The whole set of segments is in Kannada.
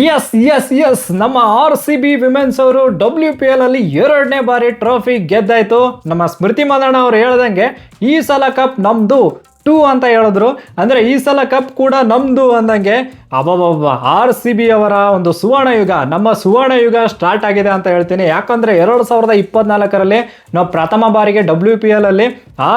ಎಸ್ ಎಸ್ ಎಸ್ ನಮ್ಮ RCB ವಿಮೆನ್ಸ್ ಅವರು WPL ಅಲ್ಲಿ 2ನೇ ಬಾರಿ ಟ್ರೋಫಿ ಗೆದ್ದಾಯ್ತು. ನಮ್ಮ ಸ್ಮೃತಿ ಮಂದಣ್ಣ ಅವ್ರು ಹೇಳ್ದಂಗೆ ಈ ಸಲ ಕಪ್ ನಮ್ದು ಅಂತ ಹೇಳಿದ್ರು. ಅಂದ್ರೆ ಈ ಸಲ ಕಪ್ ಕೂಡ ನಮ್ದು ಅಂದಂಗೆ ಅಬ್ಬಬ್ಬ RCB ಅವರ ಒಂದು ಸುವರ್ಣ ಯುಗ, ನಮ್ಮ ಸುವರ್ಣ ಯುಗ ಸ್ಟಾರ್ಟ್ ಆಗಿದೆ ಅಂತ ಹೇಳ್ತೀನಿ. ಯಾಕಂದ್ರೆ 2024ರಲ್ಲಿ ನಾವು ಪ್ರಥಮ ಬಾರಿಗೆ WPL ಅಲ್ಲಿ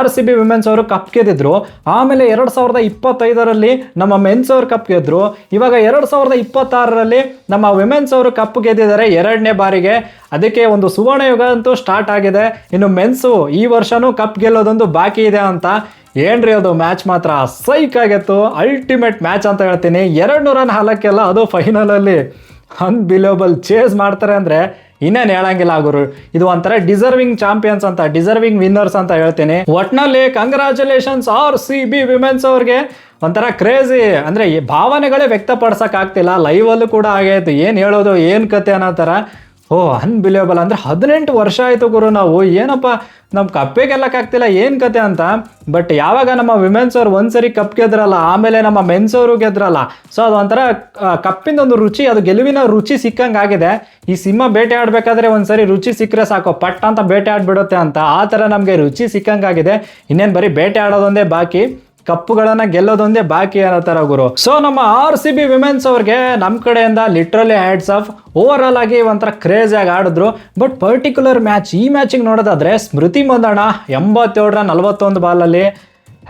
RCB ವಿಮೆನ್ಸ್ ಅವರು ಕಪ್ ಗೆದ್ದಿದ್ರು. ಆಮೇಲೆ 2025ರಲ್ಲಿ ನಮ್ಮ ಮೆನ್ಸ್ ಅವರು ಕಪ್ ಗೆದ್ರು. ಇವಾಗ 2026ರಲ್ಲಿ ನಮ್ಮ ವಿಮೆನ್ಸ್ ಅವರು ಕಪ್ ಗೆದ್ದಿದ್ದಾರೆ 2ನೇ ಬಾರಿಗೆ. ಅದಕ್ಕೆ ಒಂದು ಸುವರ್ಣ ಯುಗ ಅಂತೂ ಸ್ಟಾರ್ಟ್ ಆಗಿದೆ. ಇನ್ನು ಮೆನ್ಸು ಈ ವರ್ಷನೂ ಕಪ್ ಗೆಲ್ಲೋದೊಂದು ಬಾಕಿ ಇದೆ ಅಂತ. ಏನ್ರಿ ಅದು ಮ್ಯಾಚ್ ಮಾತ್ರ ಸೈಕ್ ಆಗಿತ್ತು, ಅಲ್ಟಿಮೇಟ್ ಮ್ಯಾಚ್ ಅಂತ ಹೇಳ್ತೀನಿ. 200 ರನ್ ಹಾಲಕ್ಕೆಲ್ಲ ಅದು ಫೈನಲಲ್ಲಿ ಅನ್ಬಿಲಿಯಬಲ್ ಚೇಸ್ ಮಾಡ್ತಾರೆ ಅಂದರೆ ಇನ್ನೇನು ಹೇಳಂಗಿಲ್ಲ ಗುರು. ಇದು ಒಂಥರ ಡಿಸರ್ವಿಂಗ್ ಚಾಂಪಿಯನ್ಸ್ ಅಂತ, ಡಿಸರ್ವಿಂಗ್ ವಿನ್ನರ್ಸ್ ಅಂತ ಹೇಳ್ತೀನಿ. ಒಟ್ನಲ್ಲಿ ಕಂಗ್ರ್ಯಾಚುಲೇಷನ್ಸ್ RCB ವಿಮೆನ್ಸ್ ಅವ್ರಿಗೆ. ಒಂಥರ ಕ್ರೇಜಿ ಅಂದರೆ ಭಾವನೆಗಳೇ ವ್ಯಕ್ತಪಡಿಸೋಕೆ ಆಗ್ತಿಲ್ಲ. ಲೈವಲ್ಲೂ ಕೂಡ ಆಗೈತು, ಏನು ಹೇಳೋದು ಏನು ಕತೆ ಅನ್ನೋ ಥರ. ಅನ್ಬಿಲಿಯಬಲ್ ಅಂದರೆ 18 ವರ್ಷ ಆಯಿತು ಗುರು ನಾವು ಏನಪ್ಪ ನಮ್ಮ ಕಪ್ಪೇ ಗೆಲ್ಲಕ್ಕಾಗ್ತಿಲ್ಲ ಏನು ಕತೆ ಅಂತ. ಬಟ್ ಯಾವಾಗ ನಮ್ಮ ವಿಮೆನ್ಸ್ ಅವ್ರು ಒಂದ್ಸರಿ ಕಪ್ ಗೆದ್ರಲ್ಲ, ಆಮೇಲೆ ನಮ್ಮ ಮೆನ್ಸ್ ಅವರು ಗೆದ್ರಲ್ಲ, ಸೊ ಅದು ಒಂಥರ ಕಪ್ಪಿಂದೊಂದು ರುಚಿ, ಅದು ಗೆಲುವಿನ ರುಚಿ ಸಿಕ್ಕಂಗೆ ಆಗಿದೆ. ಈ ಸಿಂಹ ಬೇಟೆ ಆಡಬೇಕಾದ್ರೆ ಒಂದ್ಸರಿ ರುಚಿ ಸಿಕ್ಕರೆ ಸಾಕು, ಪಟ್ ಅಂತ ಬೇಟೆ ಆಡ್ಬಿಡುತ್ತೆ ಅಂತ. ಆ ಥರ ನಮಗೆ ರುಚಿ ಸಿಕ್ಕಂಗಾಗಿದೆ. ಇನ್ನೇನು ಬರೀ ಬೇಟೆ ಆಡೋದೊಂದೇ ಬಾಕಿ, ಕಪ್ಪುಗಳನ್ನ ಗೆಲ್ಲೋದೊಂದೇ ಬಾಕಿ ಅನ್ನೋ ತರ ಗುರು. ಸೊ ನಮ್ಮ RCB ವಿಮೆನ್ಸ್ ಅವ್ರಿಗೆ ನಮ್ಮ ಕಡೆಯಿಂದ literally hats off. Over all ಆಗಿ ಒಂಥರ ಕ್ರೇಜ್ ಆಗಿ ಆಡಿದ್ರು. ಬಟ್ ಪರ್ಟಿಕ್ಯುಲರ್ ಮ್ಯಾಚ್, ಈ ಮ್ಯಾಚಿಗೆ ನೋಡೋದಾದ್ರೆ ಸ್ಮೃತಿ ಮಂದಣ್ಣ 87 ರನ್ 41 ಬಾಲಲ್ಲಿ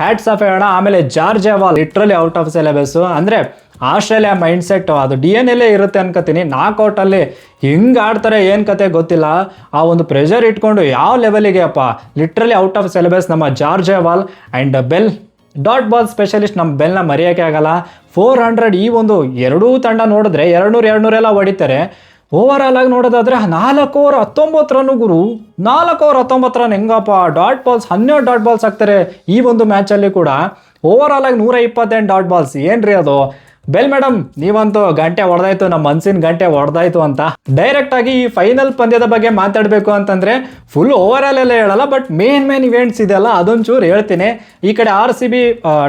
ಹ್ಯಾಟ್ಸ್ ಆಫ್ ಹೇಳೋಣ. ಆಮೇಲೆ Georgia wall literally out of syllabus. ಅಂದರೆ ಆಸ್ಟ್ರೇಲಿಯಾ ಮೈಂಡ್ ಸೆಟ್ ಅದು DNA ಇರುತ್ತೆ ಅನ್ಕೋತೀನಿ. ನಾಕ್ಔಟಲ್ಲಿ ಹೆಂಗೆ ಆಡ್ತಾರೆ ಏನು ಕತೆ ಗೊತ್ತಿಲ್ಲ. ಆ ಒಂದು ಪ್ರೆಷರ್ ಇಟ್ಕೊಂಡು ಯಾವ ಲೆವೆಲಿಗೆ ಅಪ್ಪ, ಲಿಟ್ರಲಿ ಔಟ್ ಆಫ್ ಸಿಲೆಬಸ್ ನಮ್ಮ Georgia wall. And bell dot ball specialist ನಮ್ಮ ಬೆಲ್ನ ಮರೆಯೋಕ್ಕೆ ಆಗಲ್ಲ. 400 ಈ ಒಂದು ಎರಡೂ ತಂಡ ನೋಡಿದ್ರೆ 200 ಎಲ್ಲ ಹೊಡಿತಾರೆ. ಓವರ್ ಆಲ್ ಆಗಿ ನೋಡೋದಾದ್ರೆ 4 ಓವರ್ 19 ರನ್ ಗುರು. 4 ಓವರ್ 19 ರನ್ ಹೆಂಗಪ್ಪ. ಡಾಟ್ ಬಾಲ್ಸ್ 12 ಡಾಟ್ ಬಾಲ್ಸ್ ಹಾಕ್ತಾರೆ ಈ ಒಂದು ಮ್ಯಾಚಲ್ಲಿ ಕೂಡ. ಓವರ್ ಆಲ್ ಆಗಿ 128 ಡಾಟ್ ಬಾಲ್ಸ್. ಏನ್ರಿ ಅದು. ಬೆಲ್ ಮೇಡಮ್ ನೀವಂತೂ ಗಂಟೆ ಹೊಡೆದಾಯ್ತು, ನಮ್ಮ ಮನ್ಸಿನ ಗಂಟೆ ಹೊಡೆದಾಯ್ತು ಅಂತ. ಡೈರೆಕ್ಟ್ ಆಗಿ ಈ ಫೈನಲ್ ಪಂದ್ಯದ ಬಗ್ಗೆ ಮಾತಾಡಬೇಕು ಅಂತಂದ್ರೆ ಫುಲ್ ಓವರ್ ಆಲ್ ಎಲ್ಲ ಹೇಳಲ್ಲ, ಬಟ್ ಮೇನ್ ಇವೆಂಟ್ಸ್ ಇದೆಯಲ್ಲ ಅದೊಂಚೂರು ಹೇಳ್ತೀನಿ. ಈ ಕಡೆ RCB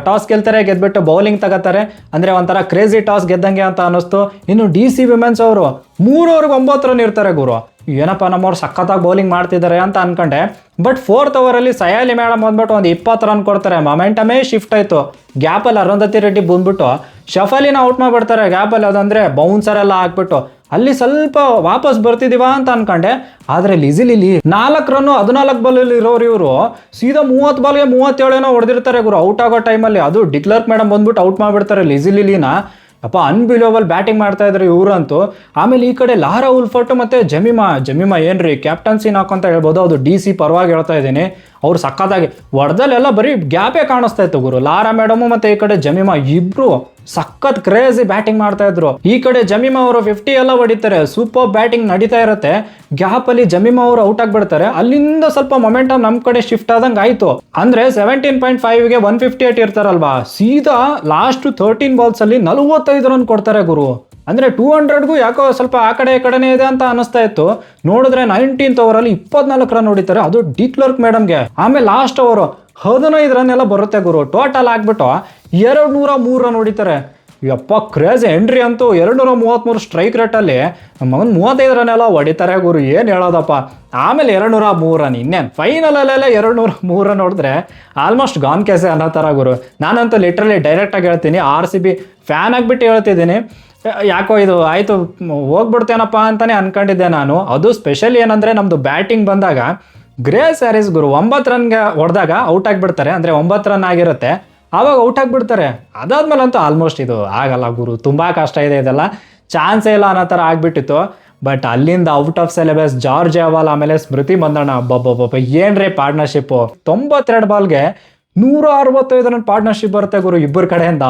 ಟಾಸ್ ಗೆಲ್ತಾರೆ, ಗೆದ್ಬಿಟ್ಟು ಬೌಲಿಂಗ್ ತಗೋತಾರೆ. ಅಂದ್ರೆ ಒಂಥರ ಕ್ರೇಜಿ ಟಾಸ್ ಗೆದ್ದಂಗೆ ಅಂತ ಅನ್ನಿಸ್ತು. ಇನ್ನು DC ವಿಮೆನ್ಸ್ ಅವರು 3 ಓವರ್ಗೆ 9 ರನ್ ಇರ್ತಾರೆ ಗುರು. ಏನಪ್ಪ ನಮ್ಮವ್ರು ಸಖತ್ತಾಗಿ ಬೌಲಿಂಗ್ ಮಾಡ್ತಿದ್ದಾರೆ ಅಂತ ಅನ್ಕೊಂಡೆ. ಬಟ್ 4th ಓವರಲ್ಲಿ ಸಯಾಲಿ ಮೇಡಮ್ ಬಂದ್ಬಿಟ್ಟು ಒಂದು 20 ರನ್ ಕೊಡ್ತಾರೆ. ಮೊಮೆಂಟಮೇ ಶಿಫ್ಟ್ ಆಯಿತು. ಗ್ಯಾಪಲ್ಲಿ ಅರುಂಧತಿ ರೆಡ್ಡಿ ಬಂದ್ಬಿಟ್ಟು ಶಫಲಿನ ಔಟ್ ಮಾಡಿಬಿಡ್ತಾರೆ. ಗ್ಯಾಪಲ್ಲಿ ಅದಂದರೆ ಬೌನ್ಸರ್ ಎಲ್ಲ ಹಾಕ್ಬಿಟ್ಟು ಅಲ್ಲಿ ಸ್ವಲ್ಪ ವಾಪಸ್ ಬರ್ತಿದೀವ ಅಂತ ಅನ್ಕೊಂಡೆ. ಆದರೆ ಲಿಜಿಲಿಲಿ 4 ರನ್ನು 14 ಬಾಲಲ್ಲಿ ಇರೋರು ಇವರು ಸೀದಾ 30 ಬಾಲ್ಗೆ 37 ಹೊಡೆದಿರ್ತಾರೆ ಗುರು. ಔಟ್ ಆಗೋ ಟೈಮಲ್ಲಿ ಅದು ಡಿಕ್ಲರ್ಕ್ ಮೇಡಮ್ ಬಂದ್ಬಿಟ್ಟು ಔಟ್ ಮಾಡಿಬಿಡ್ತಾರೆ ಲಿಜಿಲಿಲಿನ. ಅಪ್ಪ ಅನ್ಬಿಲಿಯಬಲ್ ಬ್ಯಾಟಿಂಗ್ ಮಾಡ್ತಾ ಇದ್ರು ಇವರಂತೂ. ಆಮೇಲೆ ಈ ಕಡೆ ಲಾರಾ ಉಲ್ಫರ್ಟ್ ಮತ್ತು ಜಮೀಮಾ ಏನ್ರಿ ಕ್ಯಾಪ್ಟನ್ಸಿನ ಹಾಕೊಂತ ಹೇಳ್ಬೋದು. ಅದು DC ಪರವಾಗಿ ಹೇಳ್ತಾ ಇದ್ದೀನಿ. ಅವ್ರು ಸಖತ್ತಾಗಿ ಹೊಡೆದಲ್ಲೆಲ್ಲ ಬರೀ ಗ್ಯಾಪೇ ಕಾಣಿಸ್ತಾ ಇತ್ತು ಗುರು. ಲಾರಾ ಮೇಡಮು ಮತ್ತು ಈ ಕಡೆ ಜಮೀಮಾ ಇಬ್ರು ಸಖತ್ ಕ್ರೇಜಿ ಬ್ಯಾಟಿಂಗ್ ಮಾಡ್ತಾ ಇದ್ರು. ಈ ಕಡೆ ಜಮೀಮಾ ಅವರು 50 ಎಲ್ಲ ಹೊಡಿತಾರೆ. ಸೂಪರ್ ಬ್ಯಾಟಿಂಗ್ ನಡೀತಾ ಇರುತ್ತೆ. ಗ್ಯಾಪ್ ಅಲ್ಲಿ ಜಮೀಮಾ ಅವರು ಔಟ್ ಆಗಿಬಿಡ್ತಾರೆ. ಅಲ್ಲಿಂದ ಸ್ವಲ್ಪ ಮೊಮೆಂಟಮ್ ನಮ್ಮ ಕಡೆ ಶಿಫ್ಟ್ ಆದಂಗೆ ಆಯ್ತು. ಅಂದ್ರೆ 17.5ಗೆ 158 ಇರ್ತಾರಲ್ವಾ, ಸೀದಾ ಲಾಸ್ಟ್ 13 ಬಾಲ್ಸ್ ಅಲ್ಲಿ 45 ರನ್ ಕೊಡ್ತಾರೆ ಗುರು. ಅಂದ್ರೆ 200ಗೂ ಯಾಕೋ ಸ್ವಲ್ಪ ಆ ಕಡೆ ಈ ಕಡೆನೇ ಇದೆ ಅಂತ ಅನಿಸ್ತಾ ಇತ್ತು. ನೋಡಿದ್ರೆ 19th ಓವರಲ್ಲಿ 24 ರನ್ ಹೊಡಿತಾರೆ, ಅದು ಡಿಕ್ಲರ್ಕ್ ಮೇಡಮ್ಗೆ. ಆಮೇಲೆ ಲಾಸ್ಟ್ ಓವರು 15 ರನ್ ಎಲ್ಲ ಬರುತ್ತೆ ಗುರು. ಟೋಟಲ್ ಆಗ್ಬಿಟ್ಟು 203 ರನ್ ಹೊಡಿತಾರೆ. ಯಪ್ಪ ಕ್ರೇಜ್ ಎಂಟ್ರಿ ಅಂತೂ. 233 ಸ್ಟ್ರೈಕ್ ರೇಟಲ್ಲಿ ಮಗನ್ 35 ರನ್ ಎಲ್ಲ ಹೊಡಿತಾರೆ ಗುರು. ಏನು ಹೇಳೋದಪ್ಪ. ಆಮೇಲೆ 203 ರನ್. ಇನ್ನೇನು ಫೈನಲಲ್ಲೆಲ್ಲ 203 ರನ್ ಹೊಡೆದ್ರೆ ಆಲ್ಮೋಸ್ಟ್ ಗಾನ್ ಕೇಸೆ ಅನ್ನೋ ಥರ ಗುರು. ನಾನಂತೂ ಲಿಟ್ರಲಿ ಡೈರೆಕ್ಟಾಗಿ ಹೇಳ್ತೀನಿ, RCB ಫ್ಯಾನ್ ಆಗಿಬಿಟ್ಟು ಹೇಳ್ತಿದ್ದೀನಿ. ಯಾಕೋ ಇದು ಆಯಿತು ಹೋಗ್ಬಿಡ್ತೇನಪ್ಪ ಅಂತಲೇ ಅನ್ಕೊಂಡಿದ್ದೆ ನಾನು. ಅದು ಸ್ಪೆಷಲ್ ಏನಂದರೆ ನಮ್ಮದು ಬ್ಯಾಟಿಂಗ್ ಬಂದಾಗ ಗ್ರೇಸ್ ಹ್ಯಾರಿಸ್ ಗುರು 9 ರನ್ಗೆ ಹೊಡೆದಾಗ ಔಟ್ ಆಗಿಬಿಡ್ತಾರೆ. ಅಂದರೆ 9 ರನ್ ಆಗಿರುತ್ತೆ, ಆವಾಗ ಔಟ್ ಆಗಿಬಿಡ್ತಾರೆ. ಅದಾದ್ಮೇಲೆ ಅಂತೂ ಆಲ್ಮೋಸ್ಟ್ ಇದು ಆಗಲ್ಲ ಗುರು. ತುಂಬ ಕಷ್ಟ ಇದೆ, ಇದೆಲ್ಲ ಚಾನ್ಸೇ ಇಲ್ಲ ಅನ್ನೋ ಥರ ಆಗಿಬಿಟ್ಟಿತ್ತು. ಬಟ್ ಅಲ್ಲಿಂದ out of syllabus Georgia wall ಆಮೇಲೆ ಸ್ಮೃತಿ ಮಂದಣ್ಣ ಅಬ್ಬಬ್ಬಬ್ಬ ಏನ್ರಿ ಪಾರ್ಟ್ನರ್ಶಿಪ್ಪು. 92 ಬಾಲ್ಗೆ 165 ರನ್ ಪಾರ್ಟ್ನರ್ಶಿಪ್ ಬರುತ್ತೆ ಗುರು ಇಬ್ಬರ ಕಡೆಯಿಂದ.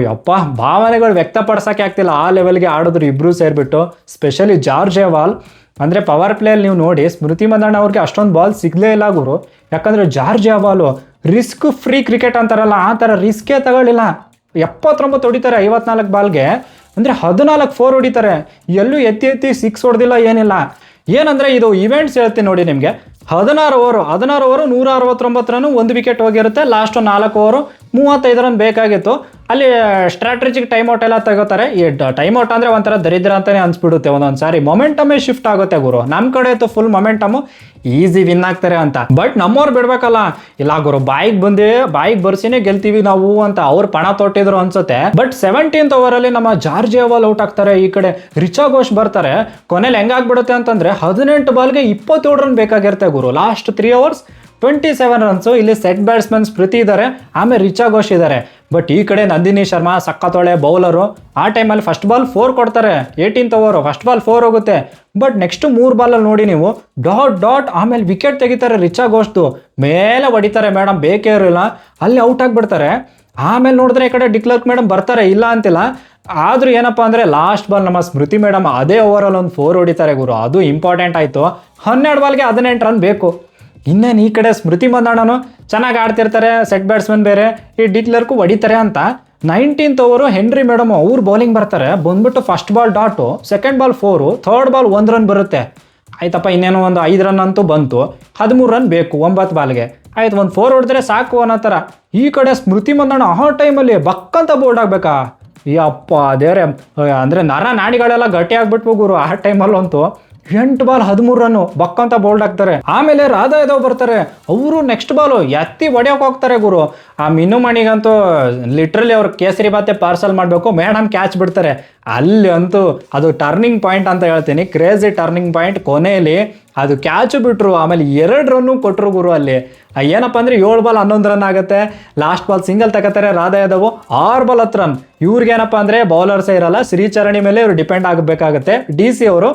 ಯಪ್ಪ ಭಾವನೆಗಳು ವ್ಯಕ್ತಪಡಿಸೋಕೆ ಆಗ್ತಿಲ್ಲ, ಆ ಲೆವೆಲ್ಗೆ ಆಡಿದ್ರು ಇಬ್ಬರು ಸೇರಿಬಿಟ್ಟು. ಸ್ಪೆಷಲಿ ಜಾರ್ಜಿಯಾ ವಾಲ್ ಅಂದರೆ ಪವರ್ ಪ್ಲೇಯಲ್ಲಿ ನೀವು ನೋಡಿ ಸ್ಮೃತಿ ಮಂದಣ್ಣ ಅವ್ರಿಗೆ ಅಷ್ಟೊಂದು ಬಾಲ್ ಸಿಗಲೇ ಇಲ್ಲ ಗುರು. ಯಾಕಂದರೆ Georgia Vaalu risk free cricket ಅಂತಾರಲ್ಲ ಆ ಥರ ರಿಸ್ಕೇ ತಗೊಳ್ಳಿಲ್ಲ. 79 ಹೊಡಿತಾರೆ 54 ಬಾಲ್ಗೆ. ಅಂದರೆ 14 4 ಹೊಡಿತಾರೆ. ಎಲ್ಲೂ ಎತ್ತಿ 6 ಹೊಡೆದಿಲ್ಲ ಏನಿಲ್ಲ. ಏನಂದರೆ ಇದು ಇವೆಂಟ್ಸ್ ಹೇಳ್ತೀನಿ ನೋಡಿ ನಿಮಗೆ. 16 ಓವರು 169 ರನ್ನು, 1 ವಿಕೆಟ್ ಹೋಗಿರುತ್ತೆ. ಲಾಸ್ಟ್ 4 ಓವರು 35 ರನ್ ಬೇಕಾಗಿತ್ತು. ಅಲ್ಲಿ ಸ್ಟ್ರಾಟಜಿಕ್ ಟೈಮ್ ಔಟ್ ಎಲ್ಲ ತಗೋತಾರೆ. ಈ ಟೈಮ್ ಔಟ್ ಅಂದರೆ ಒಂಥರ ದರಿದ್ರ ಅಂತಲೇ ಅನ್ಸ್ಬಿಡುತ್ತೆ ಒಂದೊಂದು ಸಾರಿ. ಮೊಮೆಂಟಮೇ ಶಿಫ್ಟ್ ಆಗುತ್ತೆ ಗುರು. ನಮ್ಮ ಕಡೆ ಇತ್ತು ಫುಲ್ ಮೊಮೆಂಟಮು, ಈಸಿ ವಿನ್ ಆಗ್ತಾರೆ ಅಂತ. ಬಟ್ ನಮ್ಮವ್ರು ಬಿಡ್ಬೇಕಲ್ಲ, ಇಲ್ಲ ಗುರು ಬಾಯಿಗೆ ಬರ್ಸಿನೇ ಗೆಲ್ತೀವಿ ನಾವು ಅಂತ ಅವ್ರು ಪಣ ತೊಟ್ಟಿದ್ರು ಅನ್ಸುತ್ತೆ. ಬಟ್ 17th ಓವರಲ್ಲಿ ನಮ್ಮ ಜಾರ್ಜಿಯಾವಾಲ್ ಔಟ್ ಆಗ್ತಾರೆ. ಈ ಕಡೆ ರಿಚಾ ಘೋಷ್ ಬರ್ತಾರೆ. ಕೊನೆಯಲ್ಲಿ ಹೆಂಗಾಗ್ಬಿಡುತ್ತೆ ಅಂತಂದ್ರೆ 18 ಬಾಲ್ಗೆ 27 ರನ್ ಬೇಕಾಗಿರುತ್ತೆ ಗುರು. Last 3 overs 27 runs. ಇಲ್ಲಿ ಸೆಟ್ ಬ್ಯಾಟ್ಸ್ಮನ್ ಸ್ಮೃತಿ ಇದ್ದಾರೆ, ಆಮೇಲೆ ರಿಚಾ ಘೋಷ್ ಇದ್ದಾರೆ. ಬಟ್ ಈ ಕಡೆ ನಂದಿನಿ ಶರ್ಮಾ ಸಕ್ಕತ್ತೊಳೆ ಬೌಲರು. ಆ ಟೈಮಲ್ಲಿ ಫಸ್ಟ್ ಬಾಲ್ 4 ಕೊಡ್ತಾರೆ. 18th ಓವರ್ ಫಸ್ಟ್ ಬಾಲ್ 4 ಹೋಗುತ್ತೆ. ಬಟ್ ನೆಕ್ಸ್ಟ್ 3 ಬಾಲಲ್ಲಿ ನೋಡಿ ನೀವು ಡಾಟ್ ಆಮೇಲೆ ವಿಕೆಟ್ ತೆಗಿತಾರೆ. ರಿಚಾ ಘೋಷ್ದು ಮೇಲೆ ಹೊಡಿತಾರೆ ಮೇಡಮ್, ಬೇಕೇ ಇರಲಿಲ್ಲ, ಅಲ್ಲಿ ಔಟ್ ಆಗಿಬಿಡ್ತಾರೆ. ಆಮೇಲೆ ನೋಡಿದ್ರೆ ಈ ಕಡೆ ಡಿಕ್ಲರ್ಕ್ ಮೇಡಮ್ ಬರ್ತಾರೆ, ಇಲ್ಲ ಅಂತಿಲ್ಲ. ಆದ್ರೂ ಏನಪ್ಪ ಅಂದರೆ ಲಾಸ್ಟ್ ಬಾಲ್ ನಮ್ಮ ಸ್ಮೃತಿ ಮೇಡಮ್ ಅದೇ ಓವರಲ್ಲಿ ಒಂದು 4 ಹೊಡಿತಾರೆ ಗುರು. ಅದು ಇಂಪಾರ್ಟೆಂಟ್ ಆಯಿತು. 12 ಬಾಲ್ಗೆ 18 ರನ್ ಬೇಕು. ಇನ್ನೇನು ಈ ಕಡೆ ಸ್ಮೃತಿ ಮಂದಣ್ಣನು ಚೆನ್ನಾಗಿ ಆಡ್ತಿರ್ತಾರೆ, ಸೆಟ್ ಬ್ಯಾಟ್ಸ್ಮನ್ ಬೇರೆ, ಈ ಡಿಕ್ಲರ್ಕು ಹೊಡಿತಾರೆ ಅಂತ 19th ಓವರು ಹೆನ್ರಿ ಮೇಡಮ್ ಅವ್ರು ಬೌಲಿಂಗ್ ಬರ್ತಾರೆ. ಬಂದ್ಬಿಟ್ಟು first ball dot, second ball 4, third ball 1 run ಬರುತ್ತೆ. ಆಯ್ತಪ್ಪ, ಇನ್ನೇನು ಒಂದು 5 ರನ್ ಅಂತೂ ಬಂತು. 13 ರನ್ ಬೇಕು 9 ಬಾಲ್ಗೆ. ಆಯ್ತು, ಒಂದು 4 ಹೊಡೆದ್ರೆ ಸಾಕು ಅನ್ನೋ ಥರ. ಈ ಕಡೆ ಸ್ಮೃತಿ ಮಂದಣ್ಣ ಆ ಟೈಮಲ್ಲಿ ಬಕ್ಕಂತ ಬೋಲ್ಡ್ ಆಗಬೇಕಾ, ಈ ಅಪ್ಪ ದೇವ್ರೆ, ಅಂದರೆ ನಾಡಿಗಳೆಲ್ಲ ಗಟ್ಟಿ ಆಗ್ಬಿಟ್ವು ಗುರು. ಆ ಟೈಮಲ್ಲಂತೂ 8 ಬಾಲ್ 13 ರನ್ನು ಬಕ್ಕಂತ ಬೋಲ್ಡ್ ಆಗ್ತಾರೆ. ಆಮೇಲೆ ರಾಧಾ ಯಾದವ್ ಬರ್ತಾರೆ. ಅವರು ನೆಕ್ಸ್ಟ್ ಬಾಲು ಎತ್ತಿ ಹೊಡೆಯೋಕೆ ಹೋಗ್ತಾರೆ ಗುರು. ಆ ಮಿನುಮಣಿಗಂತೂ ಲಿಟ್ರಲಿ ಅವ್ರು ಕೇಸರಿ ಬಾತೆ ಪಾರ್ಸಲ್ ಮಾಡಬೇಕು, ಮೇಡಮ್ ಕ್ಯಾಚ್ ಬಿಡ್ತಾರೆ. ಅಲ್ಲಿ ಅಂತೂ ಅದು ಟರ್ನಿಂಗ್ ಪಾಯಿಂಟ್ ಅಂತ ಹೇಳ್ತೀನಿ, ಕ್ರೇಜಿ ಟರ್ನಿಂಗ್ ಪಾಯಿಂಟ್. ಕೊನೆಯಲ್ಲಿ ಅದು ಕ್ಯಾಚು ಬಿಟ್ರು, ಆಮೇಲೆ 2 ರನ್ನು ಕೊಟ್ಟರು ಗುರು. ಅಲ್ಲಿ ಏನಪ್ಪ ಅಂದರೆ 7 ಬಾಲ್ 11 ರನ್ ಆಗುತ್ತೆ. ಲಾಸ್ಟ್ ಬಾಲ್ ಸಿಂಗಲ್ ತಗೋತಾರೆ ರಾಧಾ ಯಾದವ್. 6 ball 10 run. ಇವ್ರಿಗೇನಪ್ಪ ಅಂದರೆ ಬೌಲರ್ಸೇ ಇರಲ್ಲ, ಶ್ರೀಚರಣಿ ಮೇಲೆ ಇವ್ರು ಡಿಪೆಂಡ್ ಆಗಬೇಕಾಗುತ್ತೆ. DC ಅವರು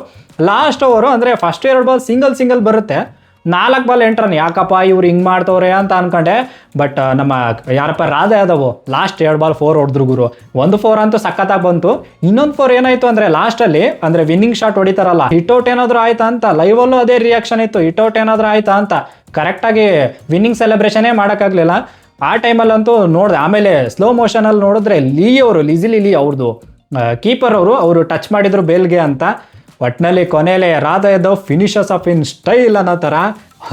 ಲಾಸ್ಟ್ ಓವರು ಅಂದರೆ ಫಸ್ಟ್ 2 ಬಾಲ್ ಸಿಂಗಲ್ ಬರುತ್ತೆ, 4 ಬಾಲ್ 8 ರನ್. ಯಾಕಪ್ಪ ಇವ್ರು ಹಿಂಗೆ ಮಾಡ್ತವ್ರೆ ಅಂತ ಅನ್ಕೊಂಡೆ. ಬಟ್ ನಮ್ಮ ಯಾರಪ್ಪ ರಾಧಾ ಯಾದವ್ ಲಾಸ್ಟ್ 2 ಬಾಲ್ 4 ಹೊಡೆದ್ರು ಗುರು. ಒಂದು 4 ಅಂತೂ ಸಖತ್ತಾಗಿ ಬಂತು. ಇನ್ನೊಂದು 4 ಏನಾಯಿತು ಅಂದರೆ ಲಾಸ್ಟಲ್ಲಿ ಅಂದರೆ ವಿನ್ನಿಂಗ್ ಶಾಟ್ ಹೊಡಿತಾರಲ್ಲ, ಹಿಟ್ಔಟ್ ಏನಾದರೂ ಆಯ್ತಾ ಅಂತ ಲೈವಲ್ಲೂ ಅದೇ ರಿಯಾಕ್ಷನ್ ಇತ್ತು. ಹಿಟ್ಔಟ್ ಏನಾದರೂ ಆಯ್ತಾ ಅಂತ ಕರೆಕ್ಟಾಗಿ ವಿನ್ನಿಂಗ್ ಸೆಲೆಬ್ರೇಷನೇ ಮಾಡೋಕ್ಕಾಗಲಿಲ್ಲ. ಆ ಟೈಮಲ್ಲಂತೂ ನೋಡಿದೆ. ಆಮೇಲೆ ಸ್ಲೋ ಮೋಷನಲ್ಲಿ ನೋಡಿದ್ರೆ ಲಿಜಿಲಿ ಲೀ ಅವ್ರದ್ದು ಕೀಪರ್ ಅವರು ಟಚ್ ಮಾಡಿದ್ರು ಬೇಲ್ಗೆ ಅಂತ. ಒಟ್ಟಿನಲ್ಲಿ ಕೊನೆಯಲ್ಲಿ Radha Yadav finishers off in style ಅನ್ನೋ ಥರ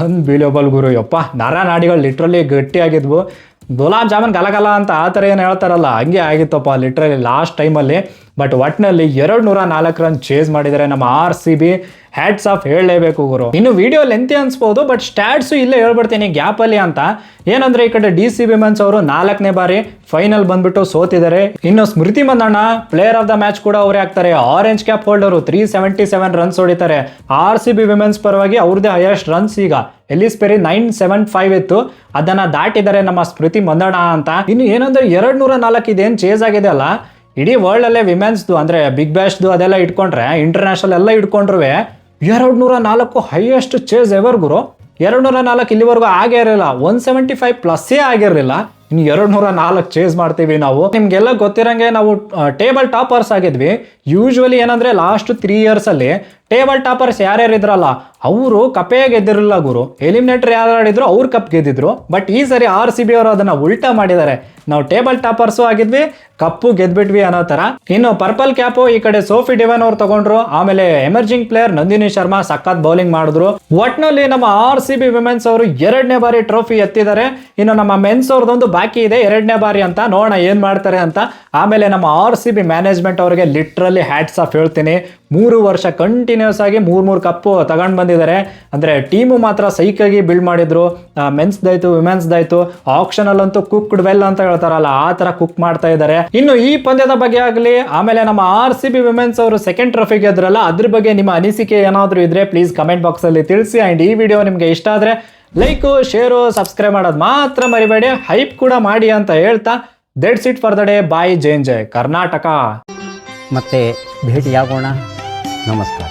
ಅನ್ಬಿಲಿಯಬಲ್ ಗುರು. ಯಪ್ಪ, ನಾಡಿಗಳು ಲಿಟ್ರಲಿ ಗಟ್ಟಿಯಾಗಿದ್ವು. ಗುಲಾಬ್ ಜಾಮೂನ್ ಗಲಗಲ ಅಂತ ಆ ಥರ ಏನು ಹೇಳ್ತಾರಲ್ಲ, ಹಂಗೆ ಆಗಿತ್ತಪ್ಪ ಲಿಟ್ರಲಿ ಲಾಸ್ಟ್ ಟೈಮಲ್ಲಿ. ಬಟ್ ಒಟ್ಟಿನಲ್ಲಿ 204 ರನ್ ಚೇಸ್ ಮಾಡಿದರೆ ನಮ್ಮ RCB. ಹ್ಯಾಟ್ಸ್ ಆಫ್ ಹೇಳಲೇಬೇಕು ಗುರು. ಇನ್ನು ವಿಡಿಯೋ ಲೆಂತಿ ಅನ್ಸ್ಬೋದು, ಬಟ್ ಸ್ಟ್ಯಾಟ್ಸು ಇಲ್ಲೇ ಹೇಳ್ಬಿಡ್ತೀನಿ ಗ್ಯಾಪಲ್ಲಿ ಅಂತ. ಏನಂದರೆ ಈ ಕಡೆ DC ವಿಮೆನ್ಸ್ ಅವರು 4ನೇ ಬಾರಿ ಫೈನಲ್ ಬಂದ್ಬಿಟ್ಟು ಸೋತಿದ್ದಾರೆ. ಇನ್ನು Smriti Mandhana player of the match ಕೂಡ ಅವರೇ ಆಗ್ತಾರೆ. ಆರೆಂಜ್ ಕ್ಯಾಪ್ ಹೋಲ್ಡರು 377 ರನ್ಸ್ ಹೊಡಿತಾರೆ. RCB ವಿಮೆನ್ಸ್ ಪರವಾಗಿ ಅವ್ರದ್ದೇ ಹೈಯೆಸ್ಟ್ ರನ್ಸ್. ಈಗ ಎಲಿಸ್ ಪೆರಿ 975 ಇತ್ತು, ಅದನ್ನ ದಾಟಿದ್ದಾರೆ ನಮ್ಮ ಸ್ಮೃತಿ ಮಂದಣ್ಣ ಅಂತ. ಇನ್ನು ಏನಂದ್ರೆ 204 ಇದೇನು ಚೇಸ್ ಆಗಿದೆ ಅಲ್ಲ, ಇಡೀ ವರ್ಲ್ಡಲ್ಲೇ ವಿಮೆನ್ಸ್ದು ಅಂದರೆ ಬಿಗ್ ಬ್ಯಾಶ್ದು ಅದೆಲ್ಲ ಇಟ್ಕೊಂಡ್ರೆ, ಇಂಟರ್ನ್ಯಾಷನಲ್ ಎಲ್ಲ ಇಟ್ಕೊಂಡ್ರು 204 ಹೈಯೆಸ್ಟ್ ಚೇಸ್ ಎವರ್ ಗುರು. 204 ಇಲ್ಲಿವರೆಗೂ ಆಗೇ ಇರಲಿಲ್ಲ. 175 ಪ್ಲಸ್ಸೇ ಆಗಿರಲಿಲ್ಲ. ಇನ್ನು 204 ಚೇಸ್ ಮಾಡ್ತೀವಿ ನಾವು. ನಿಮ್ಗೆಲ್ಲ ಗೊತ್ತಿರಂಗೆ ನಾವು ಟೇಬಲ್ ಟಾಪರ್ಸ್ ಆಗಿದ್ವಿ. ಯೂಶ್ವಲಿ ಏನಂದ್ರೆ ಲಾಸ್ಟ್ 3 ಇಯರ್ಸಲ್ಲಿ ಟೇಬಲ್ ಟಾಪರ್ಸ್ ಯಾರ್ಯಾರು ಇದ್ರಲ್ಲ ಅವರು ಕಪೇ ಗೆದ್ದಿರಲಿಲ್ಲ ಗುರು. ಎಲಿಮಿನೇಟರ್ ಯಾರು ಆಡಿದ್ರು ಅವ್ರು ಕಪ್ ಗೆದ್ದಿದ್ರು. ಬಟ್ ಈ ಸರಿ RCB ಅವರು ಅದನ್ನ ಉಲ್ಟಾ ಮಾಡಿದ್ದಾರೆ. ನಾವು ಟೇಬಲ್ ಟಾಪರ್ಸು ಆಗಿದ್ವಿ, ಕಪ್ಪು ಗೆದ್ಬಿಟ್ವಿ ಅನ್ನೋ ಥರ. ಇನ್ನು ಪರ್ಪಲ್ ಕ್ಯಾಪು ಈ ಕಡೆ ಸೋಫಿ ಡಿವನ್ ಅವ್ರು ತಗೊಂಡ್ರು. ಆಮೇಲೆ ಎಮರ್ಜಿಂಗ್ ಪ್ಲೇಯರ್ ನಂದಿನಿ ಶರ್ಮಾ ಸಖತ್ ಬೌಲಿಂಗ್ ಮಾಡಿದ್ರು. ಒಟ್ನಲ್ಲಿ ನಮ್ಮ RCB ವಿಮೆನ್ಸ್ ಅವರು 2ನೇ ಬಾರಿ ಟ್ರೋಫಿ ಎತ್ತಿದ್ದಾರೆ. ಇನ್ನು ನಮ್ಮ ಮೆನ್ಸ್ ಅವ್ರದ್ದೊಂದು ಬಾಕಿ ಇದೆ 2ನೇ ಬಾರಿ ಅಂತ, ನೋಡೋಣ ಏನ್ ಮಾಡ್ತಾರೆ ಅಂತ. ಆಮೇಲೆ ನಮ್ಮ RCB ಮ್ಯಾನೇಜ್ಮೆಂಟ್ ಅವರಿಗೆ ಲಿಟ್ರಲಿ ಹ್ಯಾಟ್ಸ್ ಆಫ್ ಹೇಳ್ತೀನಿ. 3 ವರ್ಷ ಕಂಟಿನ್ಯೂಸ್ ಆಗಿ 3 ಕಪ್ಪು ತಗೊಂಡು ಬಂದಿದ್ದಾರೆ. ಅಂದ್ರೆ ಟೀಮು ಮಾತ್ರ ಸೈಕಾಗಿ ಬಿಲ್ಡ್ ಮಾಡಿದ್ರು. ಮೆನ್ಸ್ದಾಯ್ತು ವಿಮೆನ್ಸ್ದಾಯ್ತು. ಆಕ್ಷನ್ ಅಲ್ಲಂತೂ ಕುಕ್ಡ್ ವೆಲ್ ಅಂತ ಹೇಳ್ತಾರಲ್ಲ, ಆ ತರ ಕುಕ್ ಮಾಡ್ತಾ ಇದ್ದಾರೆ. ಇನ್ನು ಈ ಪಂದ್ಯದ ಬಗ್ಗೆ ಆಗಲಿ, ಆಮೇಲೆ ನಮ್ಮ RCB ವಿಮೆನ್ಸ್ ಅವರು ಸೆಕೆಂಡ್ ಟ್ರೋಫಿ ಗೆದ್ರಲ್ಲ, ಅದ್ರ ಬಗ್ಗೆ ನಿಮ್ಮ ಅನಿಸಿಕೆ ಏನಾದರೂ ಇದ್ರೆ ಪ್ಲೀಸ್ ಕಮೆಂಟ್ ಬಾಕ್ಸ್ ಅಲ್ಲಿ ತಿಳಿಸಿ. ಅಂಡ್ ಈ ವಿಡಿಯೋ ನಿಮ್ಗೆ ಇಷ್ಟ ಆದ್ರೆ ಲೈಕು, ಶೇರು, ಸಬ್ಸ್ಕ್ರೈಬ್ ಮಾಡೋದು ಮಾತ್ರ ಮರಿಬೇಡಿ. ಹೈಪ್ ಕೂಡ ಮಾಡಿ ಅಂತ ಹೇಳ್ತಾ that's it for the day. Bye. ಜೈ ಕರ್ನಾಟಕ. ಮತ್ತೆ ಭೇಟಿಯಾಗೋಣ. ನಮಸ್ಕಾರ.